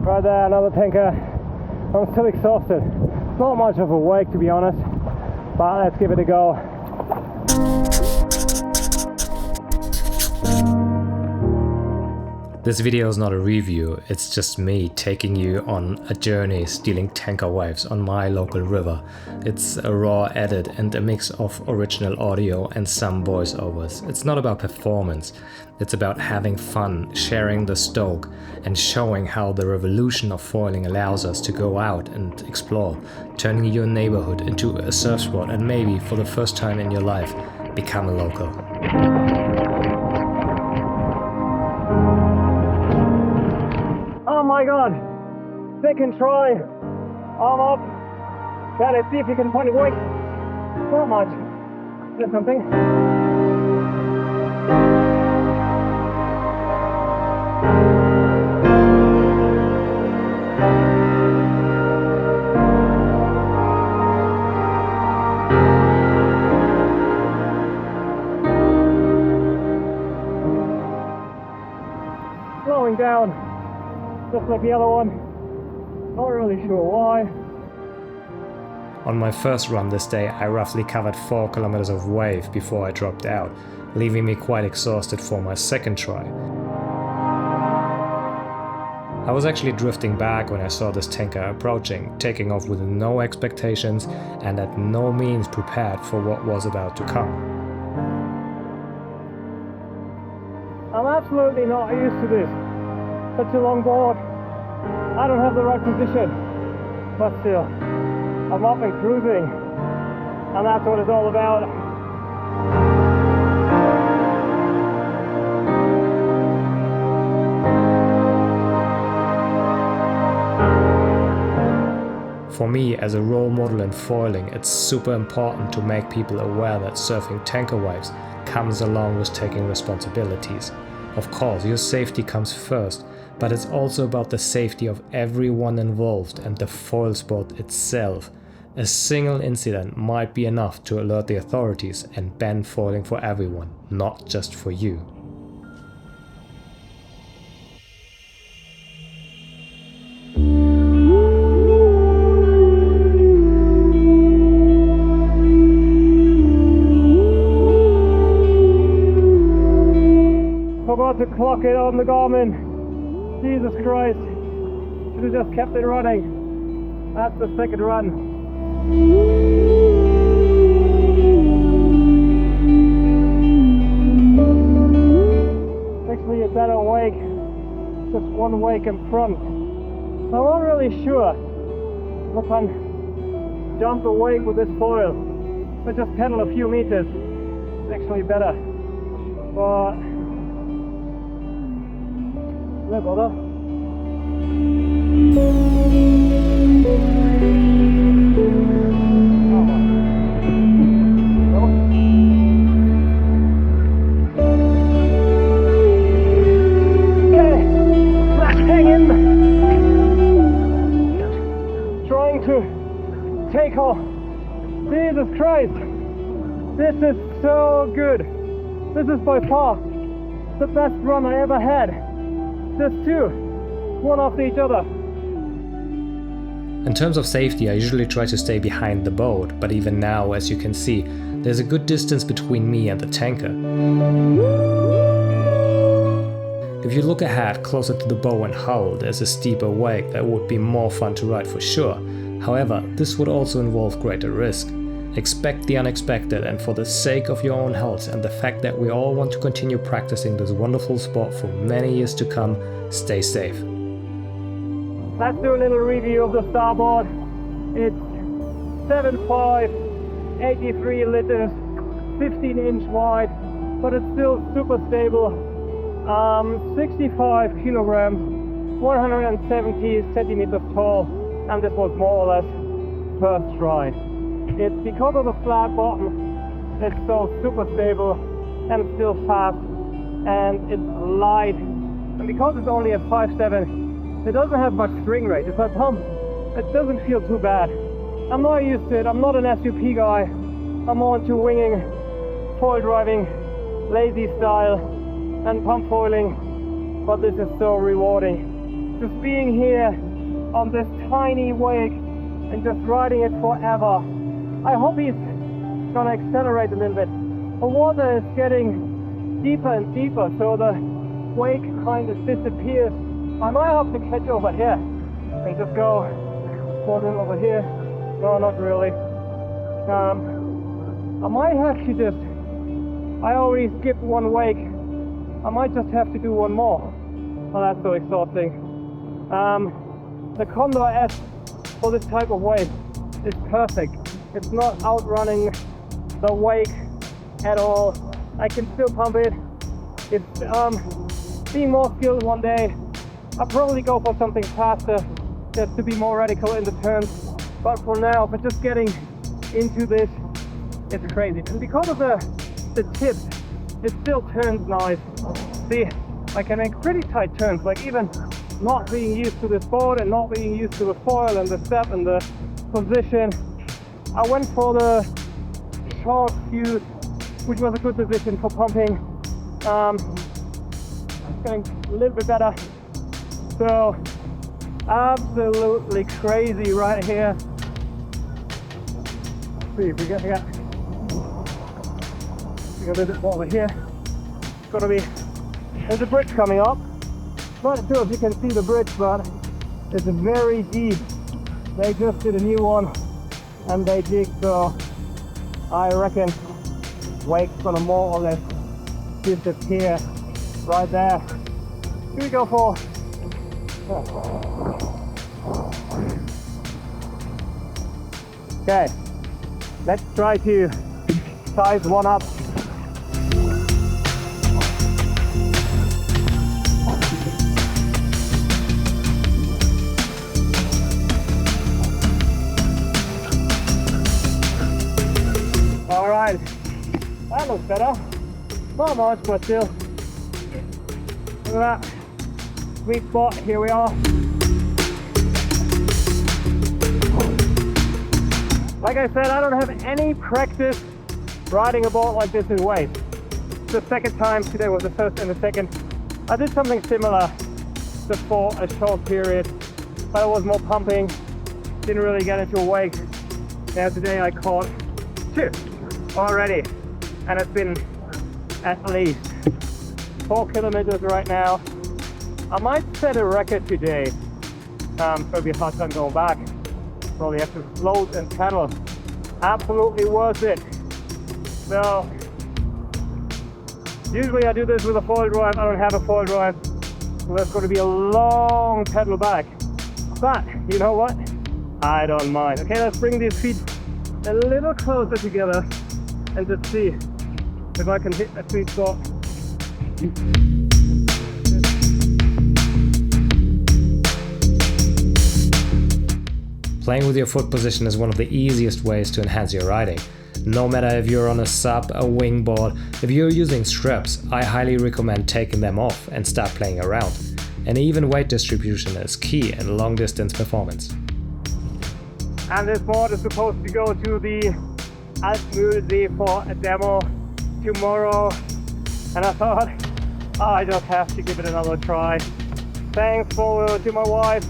Right there, another tanker. I'm still exhausted. Not much of a wake, to be honest, but let's give it a go. This video is not a review, it's just me taking you on a journey stealing tanker waves on my local river. It's a raw edit and a mix of original audio and some voiceovers. It's not about performance, it's about having fun, sharing the stoke and showing how the revolution of foiling allows us to go out and explore, turning your neighborhood into a surf spot and maybe for the first time in your life, become a local. Oh my god, second try, arm up. Okay, let's see if you can find a wake. Not much, there's something. Slowing down. Just like the other one, not really sure why. On my first run this day, I roughly covered 4 kilometers of wave before I dropped out, leaving me quite exhausted for my second try. I was actually drifting back when I saw this tanker approaching, taking off with no expectations and at no means prepared for what was about to come. I'm absolutely not used to this. Such a long board. I don't have the right position, but still, I'm up and cruising, and that's what it's all about. For me, as a role model in foiling, it's super important to make people aware that surfing tanker waves comes along with taking responsibilities. Of course, your safety comes first, but it's also about the safety of everyone involved and the foil sport itself. A single incident might be enough to alert the authorities and ban foiling for everyone, not just for you. Forgot to clock it on the Garmin. Jesus Christ, should have just kept it running. That's the second run. Actually a better wake, just one wake in front. I'm not really sure if I can jump a wake with this foil, but just pedal a few meters. It's actually better. But no bother. Okay, let's hang in. Trying to take off. Jesus Christ, this is so good. This is by far the best run I ever had. There's two, one after each other. In terms of safety, I usually try to stay behind the boat, but even now, as you can see, there's a good distance between me and the tanker. If you look ahead closer to the bow and hull, there's a steeper wake that would be more fun to ride for sure. However, this would also involve greater risk. Expect the unexpected, and for the sake of your own health and the fact that we all want to continue practicing this wonderful sport for many years to come, stay safe. Let's do a little review of the starboard. It's 7.5, 83 liters, 15-inch wide, but it's still super stable. 65 kilograms, 170 centimeters tall, and this was more or less first try. It's because of the flat bottom, it's so super stable and still fast, and it's light. And because it's only a 5.7, it doesn't have much string rate. If I pump, it doesn't feel too bad. I'm not used to it. I'm not an SUP guy. I'm more into winging, foil driving, lazy style, and pump foiling. But this is so rewarding. just being here on this tiny wake and just riding it forever. I hope he's gonna accelerate a little bit. The water is getting deeper and deeper, so the wake kind of disappears. I might have to catch over here and just go one in over here. No, not really. I might have to just, I already skipped one wake. I might just have to do one more. Oh, that's so exhausting. The Condor S for this type of wave is perfect. It's not outrunning the wake at all. I can still pump it. It's being more skilled one day. I'll probably go for something faster just to be more radical in the turns. But for now, for just getting into this, it's crazy. And because of the tip, it still turns nice. See, I can make pretty tight turns, like even not being used to this board and not being used to the foil and the step and the position. I went for the short fuse, which was a good position for pumping. Getting a little bit better. So absolutely crazy right here. Let's see if we get here. We got a little bit more over here. It's gotta be. There's a bridge coming up. Not sure if you can see the bridge, but it's very deep. They just did a new one and they dig, so I reckon wake's gonna more or less disappear right there. Here we go for. Okay, let's try to size one up. Alright, that looks better. Not much, but still. Look at that. Sweet spot, here we are. Like I said, I don't have any practice riding a board like this in waves. The second time, today was the first and the second. I did something similar just for a short period, but it was more pumping. Didn't really get into a wake. Now today I caught 2 already, and it's been at least 4 kilometers right now. I might set a record today. It'll be a hard time going back. Probably have to float and paddle. Absolutely worth it. So usually I do this with a foil drive. I don't have a foil drive, so that's going to be a long paddle back. But you know what? I don't mind. Okay, let's bring these feet a little closer together and just see if I can hit that sweet spot. Playing with your foot position is one of the easiest ways to enhance your riding. No matter if you're on a sub, a wingboard, if you're using straps, I highly recommend taking them off and start playing around. And even weight distribution is key in long distance performance. And this board is supposed to go to the Alpmühlsee for a demo tomorrow, and I thought I just have to give it another try. Thanks to my wife.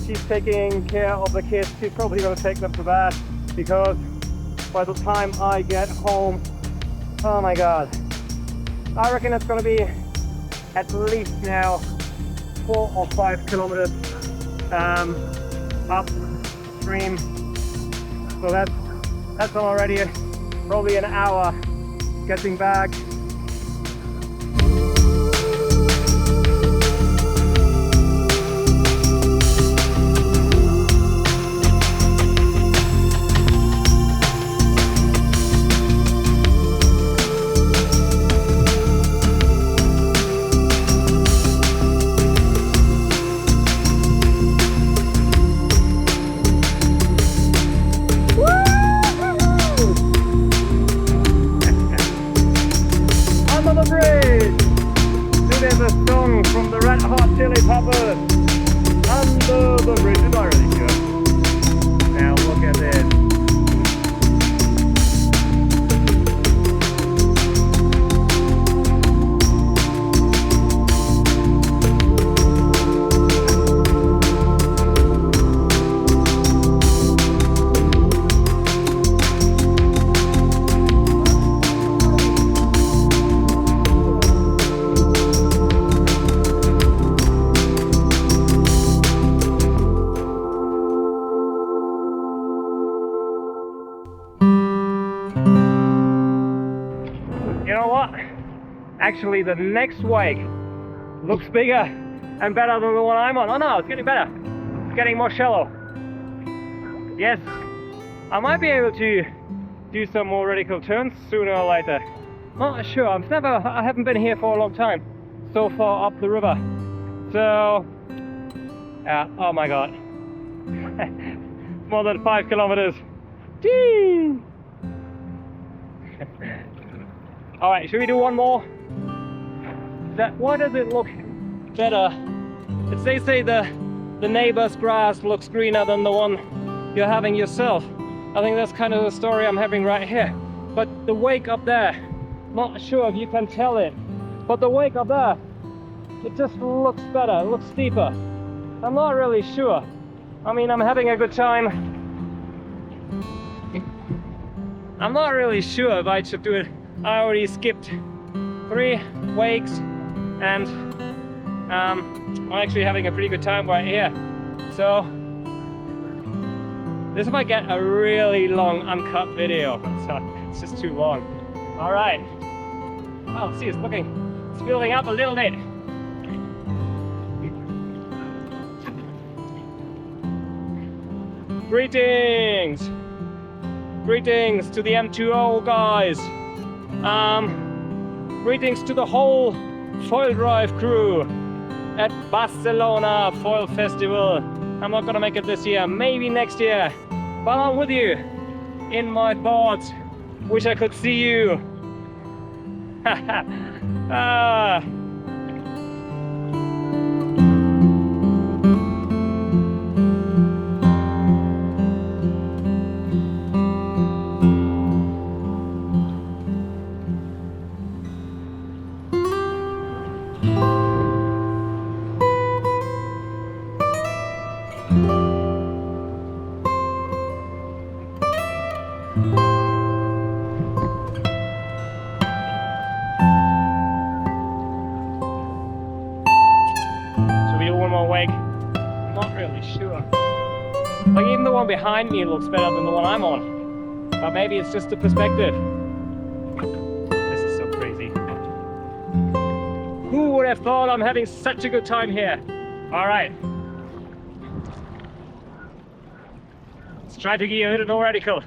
She's taking care of the kids. She's probably going to take them to bed because by the time I get home, oh my god, I reckon it's going to be at least now 4 or 5 kilometers upstream. So that's already probably an hour getting back. Actually, the next wake looks bigger and better than the one I'm on. Oh no, it's getting better. It's getting more shallow. Yes, I might be able to do some more radical turns sooner or later. Not sure. I haven't been here for a long time. So far up the river. So, oh my god. More than 5 kilometers. Gee! Alright, should we do one more? Why does it look better? They say the neighbor's grass looks greener than the one you're having yourself. I think that's kind of the story I'm having right here. But the wake up there, not sure if you can tell it, but the wake up there, it just looks better, it looks steeper. I'm not really sure. I mean, I'm having a good time. I'm not really sure if I should do it. I already skipped 3 wakes and I'm actually having a pretty good time right here. So this might get a really long uncut video. So it's just too long. All right. Oh, see, it's building up a little bit. Greetings! Greetings to the M2O guys. Greetings to the whole foil drive crew at Barcelona Foil Festival. I'm not gonna make it this year, maybe next year, but I'm with you in my thoughts. Wish I could see you. Ah. Like even the one behind me looks better than the one I'm on. But maybe it's just the perspective. This is so crazy. Who would have thought I'm having such a good time here? Alright. Let's try to get a little more radical.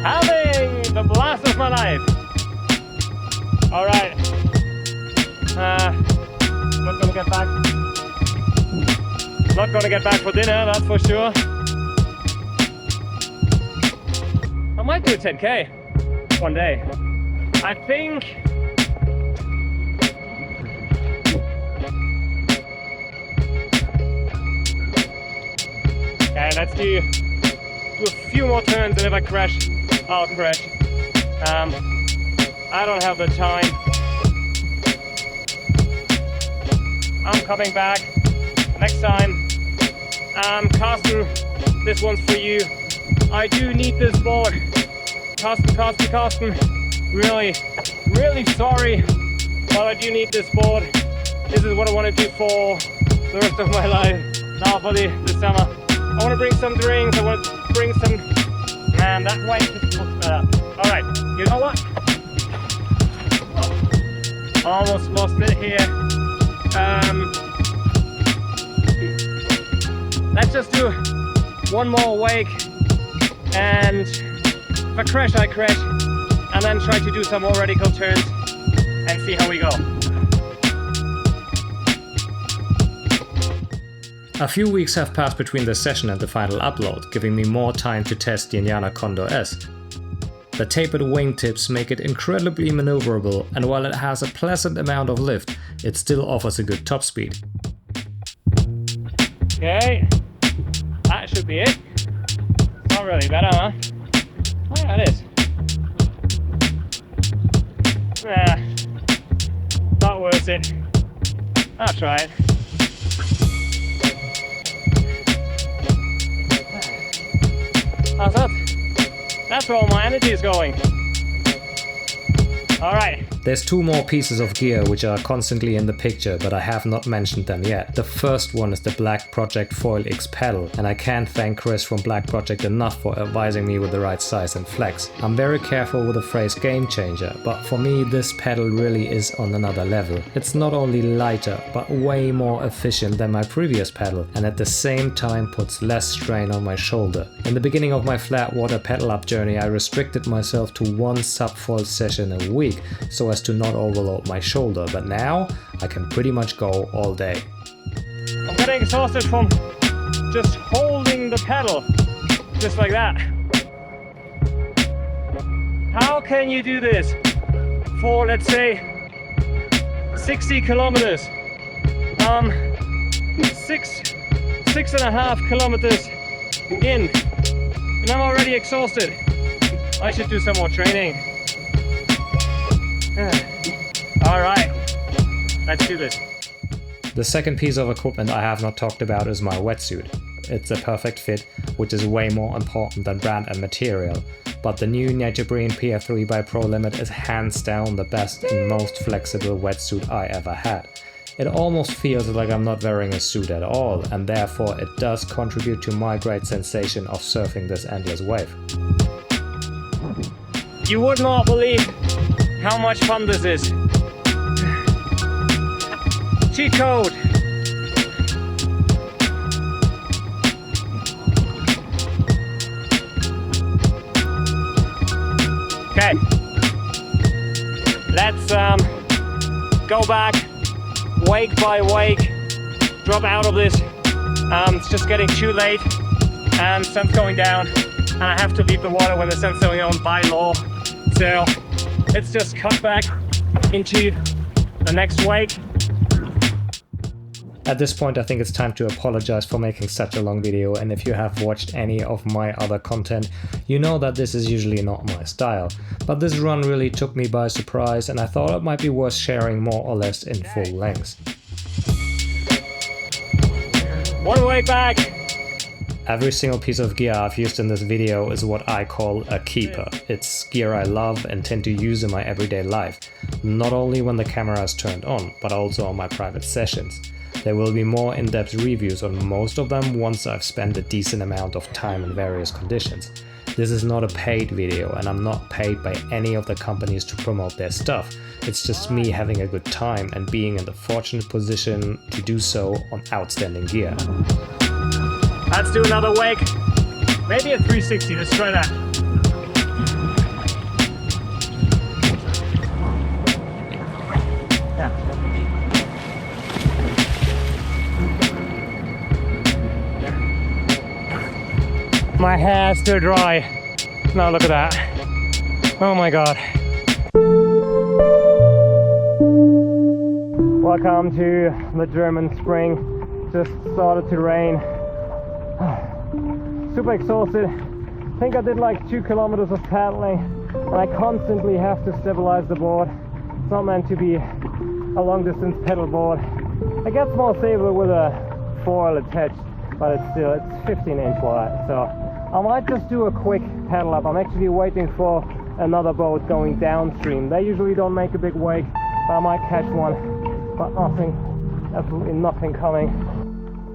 Having the blast of my life. All right. Not gonna get back. Not gonna get back for dinner, that's for sure. I might do a 10K one day. I think. Okay, let's do a few more turns, and if I crash, I'll crash. I don't have the time. I'm coming back next time. Carsten, this one's for you. I do need this board. Carsten. Really sorry, but I do need this board. This is what I want to do for the rest of my life. Now for the summer. I want to bring some drinks. I want to bring some. Man, that way just looks better. Alright, you know what? Almost lost it here. Let's just do one more wake, and if I crash, I crash, and then try to do some more radical turns and see how we go. A few weeks have passed between the session and the final upload, giving me more time to test the Lightning Condor S. The tapered wingtips make it incredibly maneuverable, and while it has a pleasant amount of lift, it still offers a good top speed. Okay, that should be it. Not really better, huh? Oh yeah, it is. Nah, not worth it. I'll try it. How's that? That's where all my energy is going. All right. There's two more pieces of gear which are constantly in the picture, but I have not mentioned them yet. The first one is the Black Project Foil X pedal, and I can't thank Chris from Black Project enough for advising me with the right size and flex. I'm very careful with the phrase game changer, but for me this pedal really is on another level. It's not only lighter, but way more efficient than my previous pedal, and at the same time puts less strain on my shoulder. In the beginning of my flat water pedal up journey, I restricted myself to one sub-foil session a week so as to not overload my shoulder, but now I can pretty much go all day. I'm getting exhausted from just holding the pedal, just like that. How can you do this for, let's say, 60 kilometers? 6.5 kilometers in, and I'm already exhausted. I should do some more training. Alright, let's do this. The second piece of equipment I have not talked about is my wetsuit. It's a perfect fit, which is way more important than brand and material. But the new Neoprene PF-3 by Prolimit is hands down the best and most flexible wetsuit I ever had. It almost feels like I'm not wearing a suit at all, and therefore it does contribute to my great sensation of surfing this endless wave. You would not believe how much fun this is. Cheat code. Okay, let's go back wake by wake, drop out of this. It's just getting too late and sun's going down, and I have to leave the water when the sun's going on by law. So let's just cut back into the next wake. At this point I think it's time to apologize for making such a long video, and if you have watched any of my other content, you know that this is usually not my style. But this run really took me by surprise, and I thought it might be worth sharing more or less in full length. One way back. Every single piece of gear I've used in this video is what I call a keeper. It's gear I love and tend to use in my everyday life, not only when the camera is turned on, but also on my private sessions. There will be more in-depth reviews on most of them once I've spent a decent amount of time in various conditions. This is not a paid video, and I'm not paid by any of the companies to promote their stuff. It's just me having a good time and being in the fortunate position to do so on outstanding gear. Let's do another wake. Maybe a 360, let's try that. My hair's still dry. Now look at that. Oh my god. Welcome to the German spring. Just started to rain. Super exhausted. I think I did like 2 kilometers of paddling, and I constantly have to stabilize the board. It's not meant to be a long distance pedal board. It gets more stable with a foil attached, but it's 15-inch wide. So I might just do a quick paddle up. I'm actually waiting for another boat going downstream. They usually don't make a big wake, but I might catch one. But absolutely nothing coming.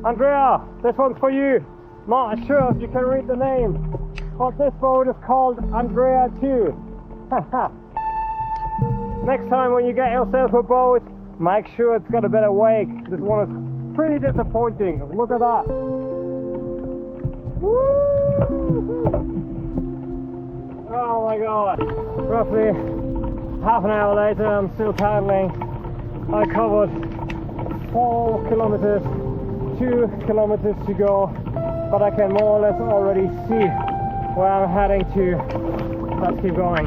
Andrea, this one's for you. Not sure if you can read the name, but this boat is called Andrea 2. Next time when you get yourself a boat, make sure it's got a better wake. This one is pretty disappointing. Look at that. Woo! Oh my god. Roughly half an hour later, I'm still paddling. I covered 4 kilometers, 2 kilometers to go, but I can more or less already see where I'm heading to. Let's keep going.